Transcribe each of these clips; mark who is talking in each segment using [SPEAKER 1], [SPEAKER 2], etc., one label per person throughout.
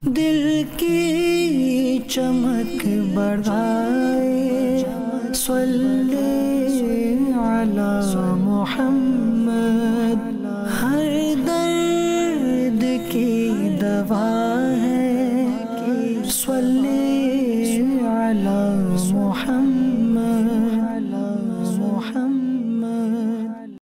[SPEAKER 1] دل کی چمک بڑھائے صلی علی محمد، ہر درد کی دوا ہے صلی علی محمد۔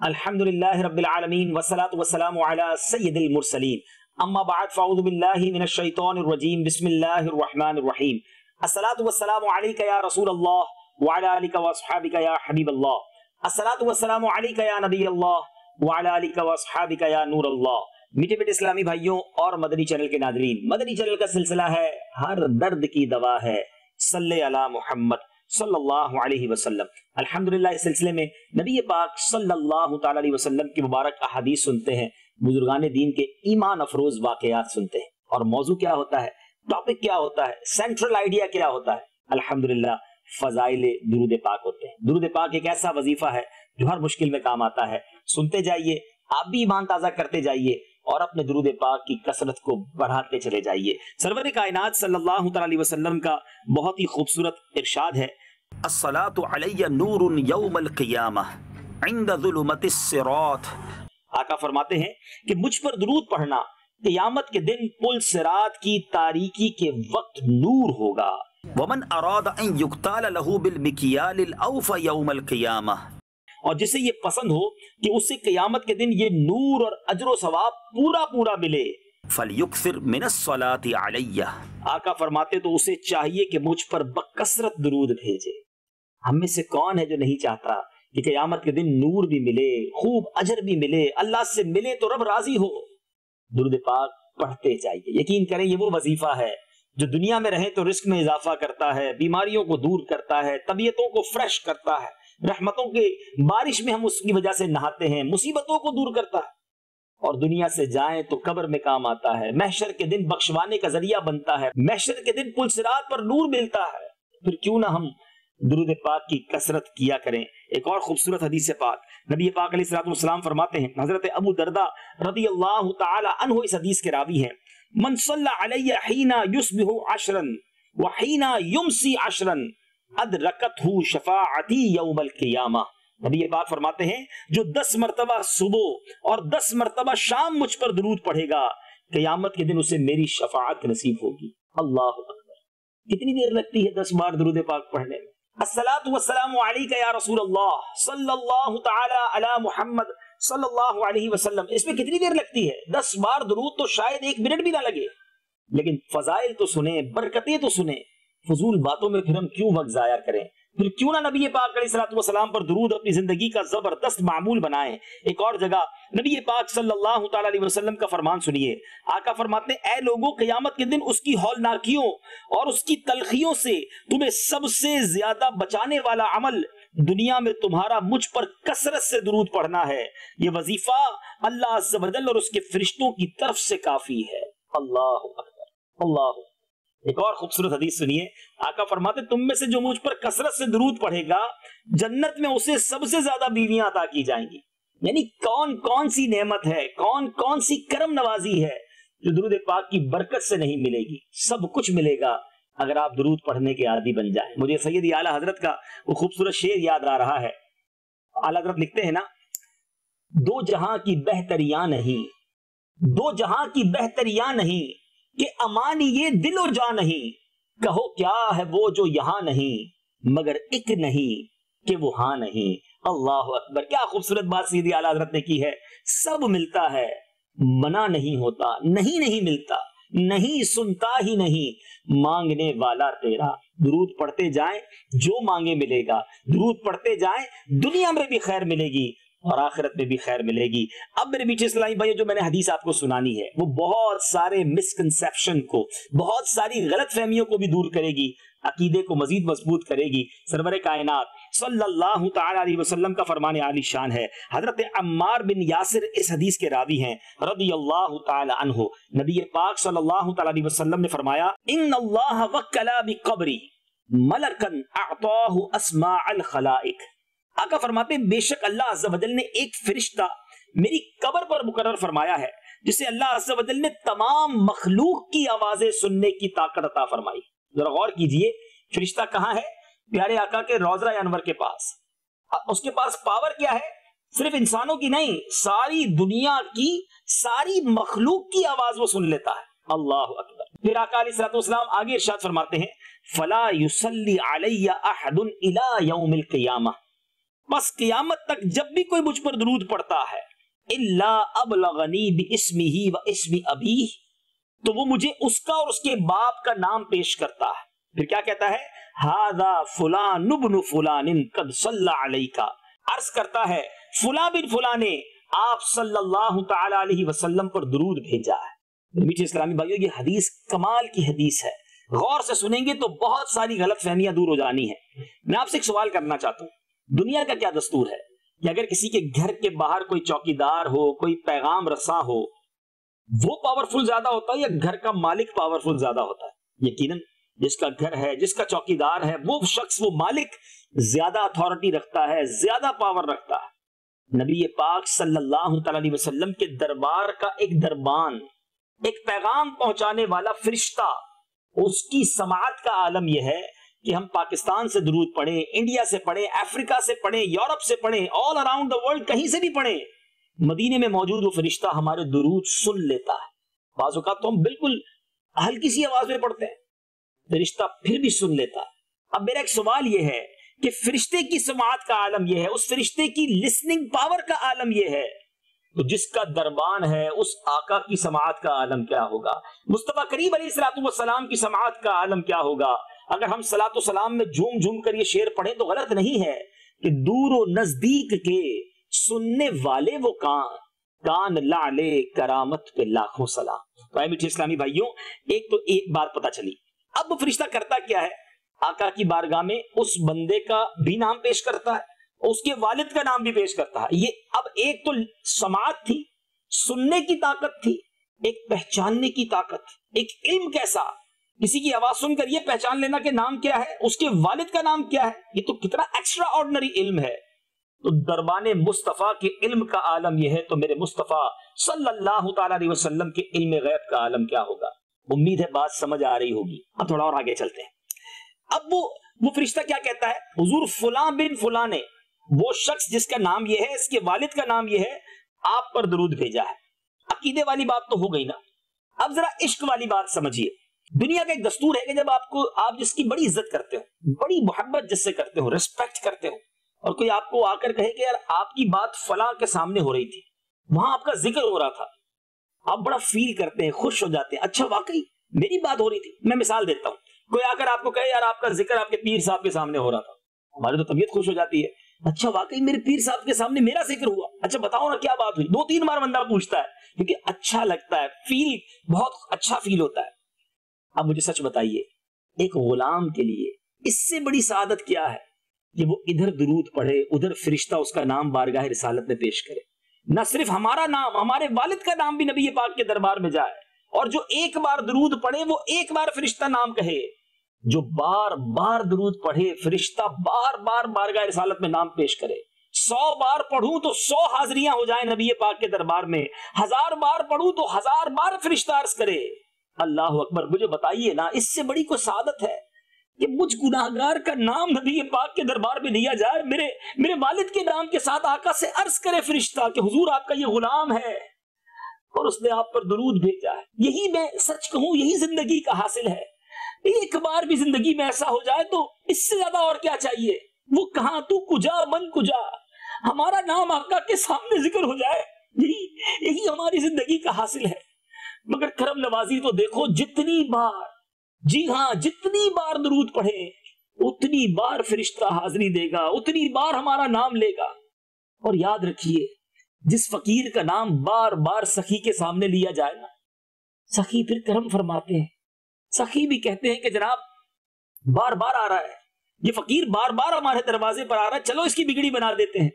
[SPEAKER 2] الحمدللہ رب العالمین والصلاة والسلام علی سید المرسلین، اما بعد فاعوذ باللہ من الشیطان الرجیم، بسم اللہ الرحمن الرحیم۔ الصلاة والسلام علیک یا رسول اللہ وعلی آلک واصحابک یا حبیب اللہ، الصلاة والسلام علیک یا نبی اللہ وعلی آلک واصحابک یا نور اللہ۔ میٹھے میٹھے اسلامی بھائیوں اور مدنی چینل کے ناظرین، مدنی چینل کا سلسلہ ہے ہر درد کی دوا ہے صلی علی محمد صلی اللہ علیہ وسلم۔ الحمدللہ اس سلسلے میں نبی پاک صلی اللہ تعالی علیہ وسلم کی مبارک احادیث سنتے ہیں، بزرگان دین کے ایمان افروز واقعات سنتے ہیں، اور موضوع کیا ہوتا ہے، ٹاپک کیا ہوتا ہے، سینٹرل آئیڈیا کیا ہوتا ہے؟ الحمدللہ فضائل درود پاک ہوتے ہیں۔ درود پاک ایک ایسا وظیفہ ہے جو ہر مشکل میں کام آتا ہے۔ سنتے جائیے، آپ بھی ایمان تازہ کرتے جائیے اور اپنے درود پاک کی کثرت کو بڑھاتے چلے جائیے۔ سرور کائنات صلی اللہ تعالی علیہ وسلم کا بہت ہی خوبصورت ارشاد ہے، الصلاۃ علی نور یوم القیامہ عند ظلمت الصراط۔ آقا فرماتے ہیں کہ مجھ پر درود پڑھنا قیامت کے دن پل صراط کی تاریکی کے وقت نور ہوگا۔ ومن اراد ان یقتال له بالمکیال الاوفى یوم القیامہ، اور جسے یہ پسند ہو کہ اسے قیامت کے دن یہ نور اور اجر و ثواب پورا پورا ملے، فَلْيُكْثِرْ مِنَ الصَّلَاةِ عَلَيَّ، آقا فرماتے تو اسے چاہیے کہ مجھ پر بکثرت درود بھیجے۔ ہم میں سے کون ہے جو نہیں چاہتا کہ قیامت کے دن نور بھی ملے، خوب اجر بھی ملے، اللہ سے ملے تو رب راضی ہو؟ درود پاک پڑھتے جائیے، یقین کریں یہ وہ وظیفہ ہے جو دنیا میں رہیں تو رزق میں اضافہ کرتا ہے، بیماریوں کو دور کرتا ہے، طبیعتوں کو فریش کرتا ہے، رحمتوں کے بارش میں ہم اس کی وجہ سے نہاتے ہیں، مصیبتوں کو دور کرتا ہے، اور دنیا سے جائیں تو قبر میں کام آتا ہے، محشر کے دن بخشوانے کا ذریعہ بنتا ہے، محشر کے دن پل صراط پر نور ملتا ہے۔ پھر کیوں نہ ہم درود پاک کی کثرت کیا کریں۔ ایک اور خوبصورت حدیث پاک نبی پاک علیہ الصلوۃ والسلام فرماتے ہیں، حضرت ابو درداء رضی اللہ تعالی عنہ اس حدیث کے راوی ہیں، من صلی علی حین یصبح عشرا وحین یمسی عشرا ادرکتہ شفاعتی یوم القیامہ۔ نبی پاک فرماتے ہیں جو 10 مرتبہ صبح اور 10 مرتبہ شام مجھ پر درود پڑھے گا، قیامت کے دن اسے میری شفاعت نصیب ہوگی۔ اللہ اکبر! کتنی دیر لگتی ہے 10 بار درود پاک پڑھنے میں؟ الصلاۃ والسلام علیک یا رسول اللہ صلی اللہ تعالی علی محمد صلی اللہ علیہ وسلم، اس میں کتنی دیر لگتی ہے؟ 10 بار درود تو شاید 1 منٹ بھی نہ لگے، لیکن فضائل تو سنیں، برکتیں تو سنیں، فضول باتوں میں پھر ہم کیوں وقت ضائع کریں؟ پھر کیوں نہ نبی پاک علیہ الصلوۃ والسلام پر درود اپنی زندگی کا زبردست معمول بنائیں۔ ایک اور جگہ نبی پاک صلی اللہ تعالی علیہ وسلم کا فرمان سنیے، آقا فرماتے ہیں اے لوگوں، قیامت کے دن اس کی ہولناکیوں اور اس کی تلخیوں سے تمہیں سب سے زیادہ بچانے والا عمل دنیا میں تمہارا مجھ پر کثرت سے درود پڑھنا ہے۔ یہ وظیفہ اللہ عز و جل اور اس کے فرشتوں کی طرف سے کافی ہے۔ اللہ اکبر! اللہ! ایک اور خوبصورت حدیث سنیے، آقا فرماتے تم میں سے جو مجھ پر کثرت سے درود پڑھے گا، جنت میں اسے سب سے زیادہ بیویاں عطا کی جائیں گی۔ یعنی کون کون سی نعمت ہے، کون کون سی کرم نوازی ہے جو درود پاک کی برکت سے نہیں ملے گی؟ سب کچھ ملے گا اگر آپ درود پڑھنے کے عادی بن جائیں۔ مجھے سیدی اعلیٰ حضرت کا وہ خوبصورت شعر یاد آ رہا ہے۔ اعلیٰ حضرت لکھتے ہیں نا، دو جہاں کی بہتریاں نہیں، دو جہاں کی بہتریاں نہیں کہ امانی یہ دل و جاں نہیں، کہو کیا ہے وہ جو یہاں نہیں، مگر ایک نہیں کہ وہ ہاں نہیں۔ اللہ اکبر! کیا خوبصورت بات سیدی اعلیٰ حضرت نے کی ہے۔ سب ملتا ہے، منع نہیں ہوتا، نہیں ملتا، نہیں سنتا ہی نہیں، مانگنے والا تیرا۔ درود پڑھتے جائیں، جو مانگے ملے گا، درود پڑھتے جائیں، دنیا میں بھی خیر ملے گی اور آخرت میں بھی خیر ملے گی۔ اب میرے میٹھے اسلامی بھائیو، جو میں نے حدیث آپ کو سنانی ہے وہ بہت سارے مسکنسیپشن کو، بہت ساری غلط فہمیوں کو بھی دور کرے گی، عقیدے کو مزید مضبوط کرے گی۔ سرور کائنات صلی اللہ تعالی علیہ وسلم کا فرمان عالی شان ہے، حضرت عمار بن یاسر اس حدیث کے راوی ہیں رضی اللہ تعالی عنہ۔ نبی پاک صلی اللہ تعالی علیہ وسلم نے فرمایا، ان اللہ وکل بقبری ملکا اعطاہ اسماء الخلائق۔ آقا فرماتے ہیں بے شک اللہ عز و جل نے ایک فرشتہ میری قبر پر مقرر فرمایا ہے جسے اللہ عز و جل نے تمام مخلوق کی آوازیں سننے کی طاقت عطا فرمائی. ذرا غور کیجئے فرشتہ کہاں ہے؟ پیارے آقا کے روضہ انور کے پاس. اس کے پاس پاور کیا ہے؟ صرف انسانوں کی نہیں، ساری دنیا کی ساری مخلوق کی آواز وہ سن لیتا ہے. اللہ اکبر. پھر آقا علیہ الصلوۃ والسلام آگے ارشاد فرماتے ہیں فلا یصلی علی احد الی یوم القیامہ، بس قیامت تک جب بھی کوئی مجھ پر درود پڑتا ہے الا ابلغنی باسمہ و اسم ابیہ، تو وہ مجھے اس کا اور اس کے باپ کا نام پیش کرتا ہے. پھر کیا کہتا ہے؟ ھذا فلان ابن فلان قد صلی علیک، عرض کرتا ہے فلاں بن فلاں نے آپ صلی اللہ تعالی علیہ وسلم پر درود بھیجا ہے. میٹھے اسلامی بھائیو، یہ حدیث کمال کی حدیث ہے، غور سے سنیں گے تو بہت ساری غلط فہمیاں دور ہو جانی ہیں. میں آپ سے ایک سوال کرنا چاہتا ہوں، دنیا کا کیا دستور ہے کہ اگر کسی کے گھر کے باہر کوئی چوکیدار ہو، کوئی پیغام رساں ہو، وہ پاورفل زیادہ ہوتا ہے یا گھر کا مالک پاورفل زیادہ ہوتا ہے؟ یقیناً جس کا گھر ہے، جس کا چوکیدار ہے، وہ شخص، وہ مالک زیادہ اتھارٹی رکھتا ہے، زیادہ پاور رکھتا ہے. نبی پاک صلی اللہ تعالی علیہ وسلم کے دربار کا ایک دربان، ایک پیغام پہنچانے والا فرشتہ، اس کی سماعت کا عالم یہ ہے کہ ہم پاکستان سے درود پڑھیں، انڈیا سے پڑھیں، افریقہ سے پڑھیں، یورپ سے پڑھیں، آل اراؤنڈ دا ورلڈ کہیں سے بھی پڑھیں، مدینے میں موجود وہ فرشتہ ہمارے درود سن لیتا ہے. بعض اوقات تو ہم بالکل ہلکی سی آواز میں پڑھتے ہیں، فرشتہ پھر بھی سن لیتا ہے. اب میرا ایک سوال یہ ہے کہ فرشتے کی سماعت کا عالم یہ ہے، اس فرشتے کی لسننگ پاور کا عالم یہ ہے، تو جس کا دربان ہے اس آقا کی سماعت کا عالم کیا ہوگا؟ مصطفیٰ کریم علیہ الصلوۃ والسلام کی سماعت کا عالم کیا ہوگا؟ اگر ہم صلاۃ و سلام میں جھوم جھوم کر یہ شعر پڑھیں تو غلط نہیں ہے کہ دور و نزدیک کے سننے والے وہ کان لعلے کرامت پہ لاکھوں سلام. تو اے میٹھے اسلامی بھائیوں، ایک بات پتہ چلی. اب وہ فرشتہ کرتا کیا ہے؟ آقا کی بارگاہ میں اس بندے کا بھی نام پیش کرتا ہے، اس کے والد کا نام بھی پیش کرتا ہے. یہ اب ایک تو سماعت تھی، سننے کی طاقت تھی، ایک پہچاننے کی طاقت، ایک علم کیسا، کسی کی آواز سن کر یہ پہچان لینا کہ نام کیا ہے، اس کے والد کا نام کیا ہے. یہ تو کتنا ایکسٹرا آرڈنری علم ہے. تو دربان مصطفیٰ کے علم کا عالم یہ ہے، تو میرے مصطفیٰ صلی اللہ تعالی علیہ وسلم کے علم غیب کا عالم کیا ہوگا؟ امید ہے بات سمجھ آ رہی ہوگی. اب تھوڑا اور آگے چلتے ہیں. اب وہ فرشتہ کیا کہتا ہے؟ حضور فلاں بن فلاں نے، وہ شخص جس کا نام یہ ہے، اس کے والد کا نام یہ ہے، آپ پر درود بھیجا ہے. عقیدے والی بات تو ہو گئی نا. اب ذرا عشق والی بات سمجھیے. دنیا کا ایک دستور ہے کہ جب آپ جس کی بڑی عزت کرتے ہو، بڑی محبت جس سے کرتے ہو، ریسپیکٹ کرتے ہو، اور کوئی آپ کو آ کر کہے کہ یار آپ کی بات فلاں کے سامنے ہو رہی تھی، وہاں آپ کا ذکر ہو رہا تھا، آپ بڑا فیل کرتے ہیں، خوش ہو جاتے ہیں. اچھا واقعی میری بات ہو رہی تھی. میں مثال دیتا ہوں، کوئی آ کر آپ کو کہے یار آپ کا ذکر آپ کے پیر صاحب کے سامنے ہو رہا تھا، ہماری تو طبیعت خوش ہو جاتی ہے. اچھا واقعی میرے پیر صاحب کے سامنے میرا ذکر ہوا، اچھا بتاؤ نا کیا بات ہوئی. 2-3 بار بندہ پوچھتا ہے کیونکہ اچھا لگتا ہے، فیل بہت اچھا فیل ہوتا ہے. اب مجھے سچ بتائیے، ایک غلام کے لیے اس سے بڑی سعادت کیا ہے کہ وہ ادھر درود پڑھے، ادھر فرشتہ اس کا نام بارگاہ رسالت میں پیش کرے. نہ صرف ہمارا نام، ہمارے والد کا نام بھی نبی پاک کے دربار میں جائے، اور جو ایک بار درود پڑھے وہ ایک بار فرشتہ نام کہے. جو بار بار درود پڑھے، فرشتہ بار بار بارگاہ رسالت میں نام پیش کرے. 100 بار پڑھوں تو 100 حاضریاں ہو جائیں نبی پاک کے دربار میں، 1000 بار پڑھوں تو 1000 بار فرشتہ عرض کرے. اللہ اکبر. مجھے بتائیے نا، اس سے بڑی کوئی سعادت ہے کہ مجھ گناہگار کا نام نبی پاک کے دربار میں لیا جائے، میرے والد کے نام کے ساتھ آقا سے عرض کرے فرشتہ کہ حضور آپ کا یہ غلام ہے اور اس نے آپ پر درود بھیجا ہے. یہی میں سچ کہوں، یہی زندگی کا حاصل ہے. ایک بار بھی زندگی میں ایسا ہو جائے تو اس سے زیادہ اور کیا چاہیے. وہ کہاں تو کجا من کجا، ہمارا نام آقا کے سامنے ذکر ہو جائے، یہی ہماری زندگی کا حاصل ہے. مگر کرم نوازی تو دیکھو، جتنی بار، جی ہاں جتنی بار درود پڑھے اتنی بار فرشتہ حاضری دے گا، اتنی بار ہمارا نام لے گا. اور یاد رکھیے، جس فقیر کا نام بار بار سخی کے سامنے لیا جائے نا، سخی پھر کرم فرماتے ہیں. سخی بھی کہتے ہیں کہ جناب بار بار آ رہا ہے، یہ فقیر بار بار ہمارے دروازے پر آ رہا ہے، چلو اس کی بگڑی بنا دیتے ہیں.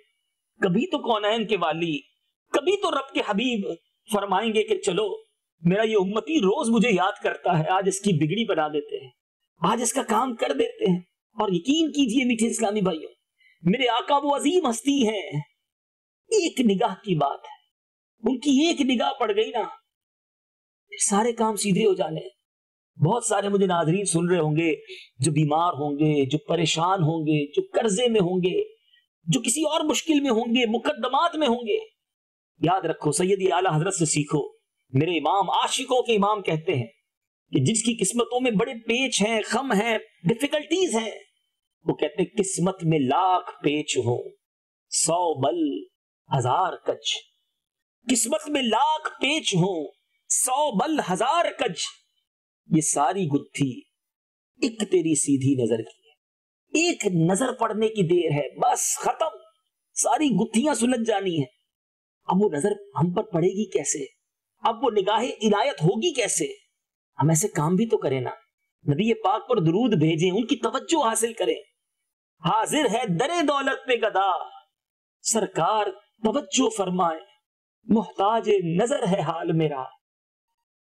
[SPEAKER 2] کبھی تو کونین کے والی، کبھی تو رب کے حبیب فرمائیں گے کہ چلو میرا یہ امتی روز مجھے یاد کرتا ہے، آج اس کی بگڑی بنا دیتے ہیں، آج اس کا کام کر دیتے ہیں. اور یقین کیجئے میٹھے اسلامی بھائیوں، میرے آقا وہ عظیم ہستی ہیں، ایک نگاہ کی بات ہے، ان کی ایک نگاہ پڑ گئی نا سارے کام سیدھے ہو جانے ہیں. بہت سارے مجھے ناظرین سن رہے ہوں گے جو بیمار ہوں گے, جو پریشان ہوں گے, جو قرضے میں ہوں گے, جو کسی اور مشکل میں ہوں گے, مقدمات میں ہوں گے. یاد رکھو, سیدی اعلیٰ حضرت سے سیکھو. میرے امام, عاشقوں کے امام کہتے ہیں کہ جس کی قسمتوں میں بڑے پیچ ہیں, غم ہیں, ڈیفیکلٹیز ہیں, وہ کہتے ہیں قسمت میں لاکھ پیچ ہوں 100 بل 1000 کج. قسمت میں لاکھ پیچ ہوں 100 بل 1000 کج. یہ ساری گتھی ایک تیری سیدھی نظر کی ہے. ایک نظر پڑنے کی دیر ہے, بس ختم. ساری گتھیاں سلجھ جانی ہیں. اب وہ نظر ہم پر پڑے گی کیسے؟ اب وہ نگاہ عنایت ہوگی کیسے؟ ہم ایسے کام بھی تو کریں نا. نبی پاک پر درود بھیجیں, ان کی توجہ حاصل کریں. حاضر ہے در دولت پہ گدا, سرکار توجہ فرمائے. محتاج نظر ہے حال میرا,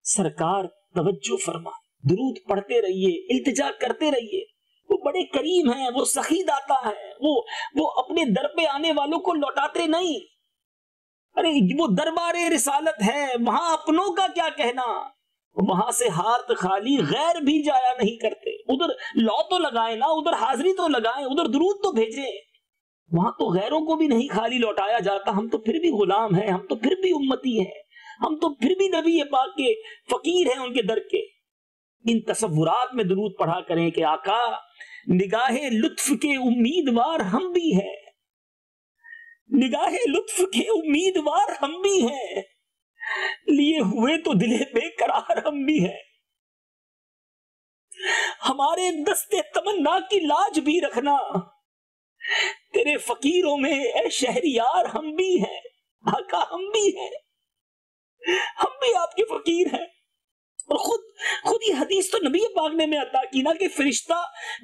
[SPEAKER 2] سرکار توجہ فرمائے. درود پڑھتے رہیے, التجا کرتے رہیے. وہ بڑے کریم ہیں, وہ سخی داتا ہے. وہ اپنے در پہ آنے والوں کو لوٹاتے نہیں. ارے وہ دربار رسالت ہے, وہاں اپنوں کا کیا کہنا. وہاں سے ہاتھ خالی غیر بھی جایا نہیں کرتے. ادھر لو تو لگائیں نا, ادھر حاضری تو لگائیں, ادھر درود تو بھیجیں. وہاں تو غیروں کو بھی نہیں خالی لوٹایا جاتا. ہم تو پھر بھی غلام ہیں, ہم تو پھر بھی امتی ہیں, ہم تو پھر بھی نبی پاک کے فقیر ہیں ان کے در کے. ان تصورات میں درود پڑھا کریں کہ آقا نگاہ لطف کے امیدوار ہم بھی ہیں, نگاہ لطف کے امیدوار ہم بھی ہیں, لیے ہوئے تو دل بے قرار ہم بھی ہیں. ہمارے دستے تمنا کی لاج بھی رکھنا, تیرے فقیروں میں اے شہریار ہم بھی ہیں. آقا ہم بھی ہیں, ہم بھی آپ کے فقیر ہیں. اور خود یہ حدیث تو نبی پاک نے میں عطا کی نا کہ فرشتہ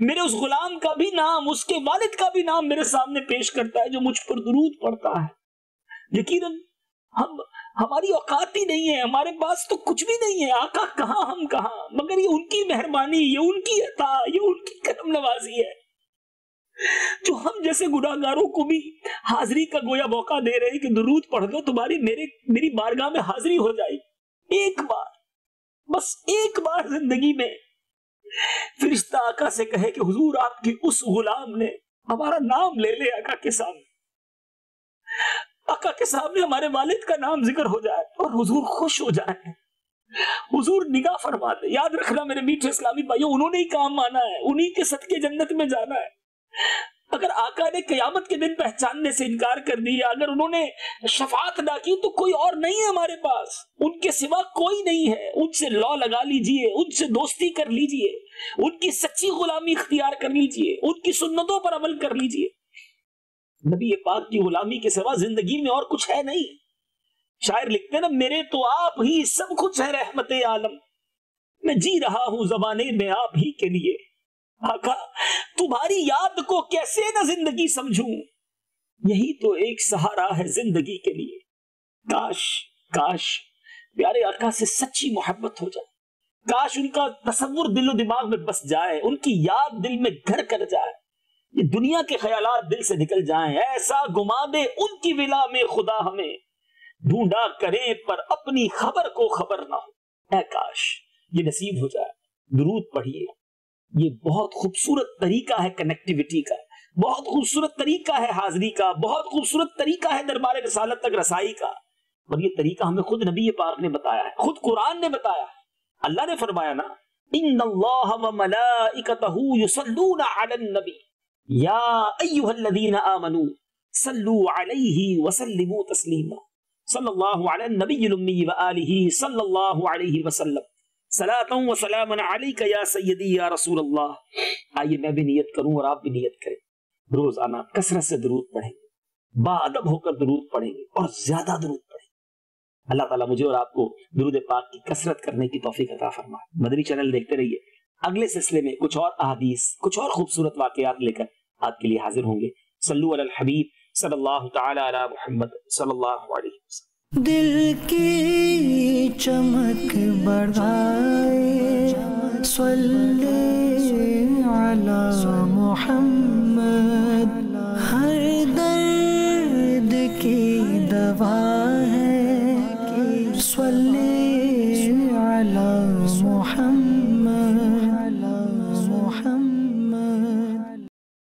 [SPEAKER 2] میرے اس غلام کا بھی نام, اس کے والد کا بھی نام میرے سامنے پیش کرتا ہے جو مجھ پر درود پڑتا ہے. یقیناً ہماری اوقات ہی نہیں ہے, ہمارے پاس تو کچھ بھی نہیں ہے. آقا کہاں ہم کہاں, مگر یہ ان کی مہربانی, یہ ان کی عطا, یہ ان کی کرم نوازی ہے جو ہم جیسے گناہگاروں کو بھی حاضری کا گویا موقع دے رہے ہیں کہ درود پڑھ دو, تمہاری میری بارگاہ میں حاضری ہو جائے. ایک بار, بس ایک بار زندگی میں فرشتہ آقا سے کہے کہ حضور آپ کی اس غلام نے ہمارا نام لے لے آقا کے سامنے, آقا کے سامنے ہمارے والد کا نام ذکر ہو جائے اور حضور خوش ہو جائے, حضور نگاہ فرما دے. یاد رکھنا میرے میٹھے اسلامی بھائیوں, انہوں نے ہی کام مانا ہے, انہی کے صدقے جنت میں جانا ہے. اگر آقا نے قیامت کے دن پہچاننے سے انکار کر دیا, اگر انہوں نے شفاعت نہ کی, تو کوئی اور نہیں ہے ہمارے پاس, ان کے سوا کوئی نہیں ہے. ان سے لو لگا لیجئے, ان سے دوستی کر لیجئے, ان کی سچی غلامی اختیار کر لیجئے, ان کی سنتوں پر عمل کر لیجئے. نبی پاک کی غلامی کے سوا زندگی میں اور کچھ ہے نہیں. شاعر لکھتے ہیں نا, میرے تو آپ ہی سب کچھ ہے رحمت عالم, میں جی رہا ہوں زمانے میں آپ ہی کے لیے. آقا تمہاری یاد کو کیسے نہ زندگی سمجھوں, یہی تو ایک سہارا ہے زندگی کے لیے. کاش پیارے آقا سے سچی محبت ہو جائے, کاش ان کا تصور دل و دماغ میں بس جائے, ان کی یاد دل میں گھر کر جائے, یہ دنیا کے خیالات دل سے نکل جائیں. ایسا گما دے ان کی ولا میں خدا ہمیں, ڈھونڈا کریں پر اپنی خبر کو خبر نہ ہو. اے کاش یہ نصیب ہو جائے. درود پڑھیے, یہ بہت خوبصورت طریقہ ہے کنیکٹیویٹی کا, بہت خوبصورت طریقہ ہے حاضری کا, بہت خوبصورت طریقہ ہے دربار رسالت تک رسائی کا. اور یہ طریقہ ہمیں خود نبی پاک نے بتایا ہے, خود قرآن نے بتایا ہے. اللہ نے فرمایا نا, ان اللہ و ملائکتہ یصلون علی النبی یا ایھا الذین آمنوا صلوا علیہ وسلموا تسلیما, صلی اللہ علی النبی الامی وآلہ صلی اللہ علیہ وسلم صلاۃ و سلام علیک یا سیدی یا رسول اللہ. آئیے میں بھی نیت کروں اور آپ بھی نیت کریں, روزانہ کثرت سے درود پڑھیں گے, با ادب ہو کر درود پڑھیں گے اور زیادہ درود پڑھیں گے. اللہ تعالیٰ مجھے اور آپ کو درود پاک کی کثرت کرنے کی توفیق عطا فرمائے. مدنی چینل دیکھتے رہیے, اگلے سلسلے میں کچھ اور احادیث, کچھ اور خوبصورت واقعات لے کر آپ کے لیے حاضر ہوں گے. صلو علی الحبیب صلی اللہ تعالی علی محمد صلی اللہ علیہ وسلم.
[SPEAKER 1] دل کی چمک بڑھائے, صلی علی محمد.